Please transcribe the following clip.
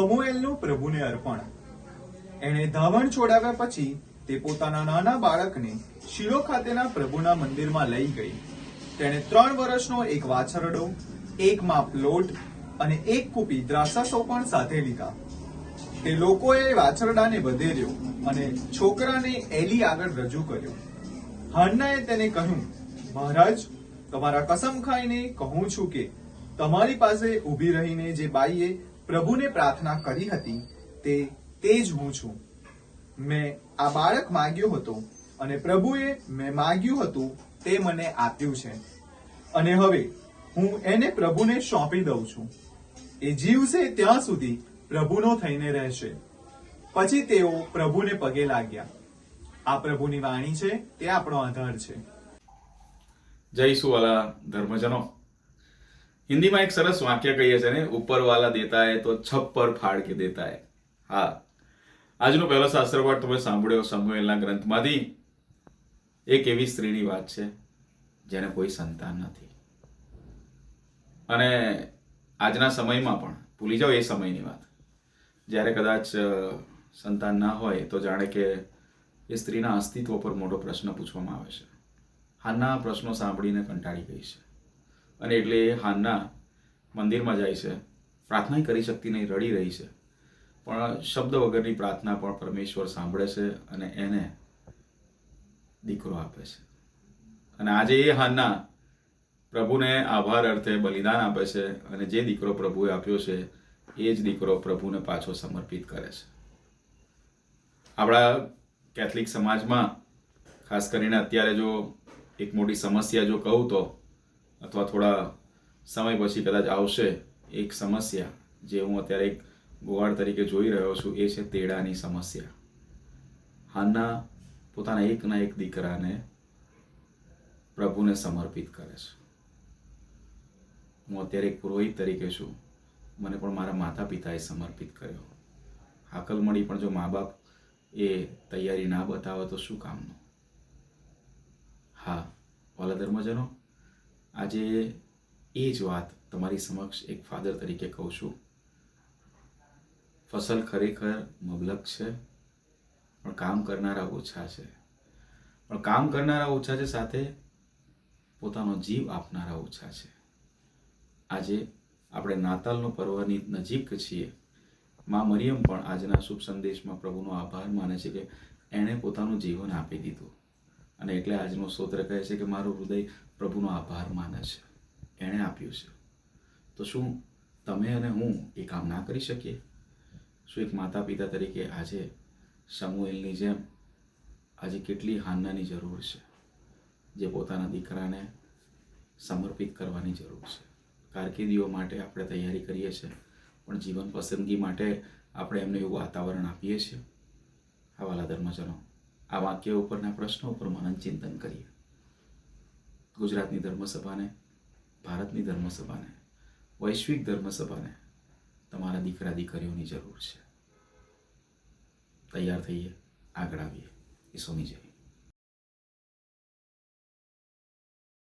સમુએલનું પ્રભુને અર્પણ. એણે ધાવણ છોડાવ્યા પછી તે પોતાના નાના બાળકને શિલો ખાતેના પ્રભુના મંદિરમાં લઈ ગઈ. તેણે 3 વર્ષનો એક વાછરડો, 1 માપ લોટ અને 1 કૂપી દ્રાક્ષાસો પણ સાથે લીધા. તે લોકોએ વાછરડાને વધેર્યો અને છોકરાને એલી આગળ રજૂ કર્યો. હાન્નાએ તેને કહ્યું, મહારાજ, તમારા કસમ ખાઈને કહું છું કે તમારી પાસે ઊભી રહીને જે બાઈએ પ્રભુને પ્રાર્થના કરી હતી તે જ હું છું. મેં આ બાળક માંગ્યો હતો અને પ્રભુએ મેં માંગ્યું હતું તે મને આપ્યું છે. અને હવે હું એને પ્રભુને સોંપી દઉં છું. એ જીવશે ત્યાં સુધી પ્રભુનો થઈને રહેશે. પછી તેઓ પ્રભુને પગે લાગ્યા. આ પ્રભુની વાણી છે, તે આપણો આધાર છે. જય સુવાલા ધર્મજનો. હિન્દીમાં એક સરસ વાક્ય કહીએ છે ને, ઉપર વાલા દેતા હે તો છપ્પર ફાડ કે દેતા હે. હા, આજનો પહેલો શાસ્ત્રપાઠ તમે સાંભળ્યો સમુએલના ગ્રંથમાંથી. એક એવી સ્ત્રીની વાત છે જેને કોઈ સંતાન નથી, અને આજના સમયમાં પણ ભૂલી જાઓ એ સમયની વાત, જ્યારે કદાચ સંતાન ના હોય તો જાણે કે એ સ્ત્રીના અસ્તિત્વ પર મોટો પ્રશ્ન પૂછવામાં આવે છે. હાન્ના પ્રશ્નો સાંભળીને કંટાળી ગઈ છે, અને એટલે એ હાન્ના મંદિરમાં જાય છે. પ્રાર્થના કરી શકતી નહીં, રડી રહી છે, પણ શબ્દ વગરની પ્રાર્થના પણ પરમેશ્વર સાંભળે છે અને એને દીકરો આપે છે. અને આજે એ હાન્ના પ્રભુને આભાર અર્થે બલિદાન આપે છે, અને જે દીકરો પ્રભુએ આપ્યો છે એ જ દીકરો પ્રભુને પાછો સમર્પિત કરે છે. આપણા કેથલિક સમાજમાં ખાસ કરીને અત્યારે જો એક મોટી સમસ્યા જો કહું તો, અથવા થોડા સમય પછી કદાચ આવશે એક સમસ્યા જે હું અત્યારે એક ગોવાળ તરીકે જોઈ રહ્યો છું, એ છે તેડાની સમસ્યા. હાન્ના પોતાના એકના એક દીકરાને પ્રભુને સમર્પિત કરે છે. હું અત્યારે એક પુરોહિત તરીકે છું, મને પણ મારા માતા પિતાએ સમર્પિત કર્યો. હાકલ મળી પણ જો મા બાપ એ તૈયારી ના બતાવે તો શું કામનું. હા વાલા ધર્મજનો, આજે એ જ વાત તમારી સમક્ષ એક ફાધર તરીકે કહું છું. ફસલ ખરેખર મબલક છે, પણ કામ કરનારા ઓછા છે. પણ કામ કરનારા ઓછા છે, સાથે પોતાનો જીવ આપનારા ઓછા છે. આજે આપણે નાતાલનો પર્વની નજીક છીએ. મા મરિયમ પણ આજના શુભ સંદેશમાં પ્રભુનો આભાર માને છે કે એણે પોતાનું જીવન આપી દીધું, અને એટલે આજનો સ્તોત્ર કહે છે કે મારું હૃદય પ્રભુનો આભાર માને છે, એણે આપ્યું છે. તો શું તમે અને હું એ કામ ના કરી શકીએ? શું એક માતા પિતા તરીકે આજે સમુએલની જેમ આજે કેટલી હાન્નાની જરૂર છે, જે પોતાના દીકરાને સમર્પિત કરવાની જરૂર છે. કારકિર્દીઓ માટે આપણે તૈયારી કરીએ છીએ, પણ જીવન પસંદગી માટે આપણે એમને એવું વાતાવરણ આપીએ છીએ. હવાલા ધર્મજનો, આ વાક્ય ઉપરના પ્રશ્નો ઉપર મનન ચિંતન કરીએ. ગુજરાતની ધર્મસભાને, ભારતની ધર્મસભાને, વૈશ્વિક ધર્મસભાને તમારા દીકરા દીકરીઓની જરૂર છે. તૈયાર થઈએ, આગળ આવીએ. ઈસુની જય.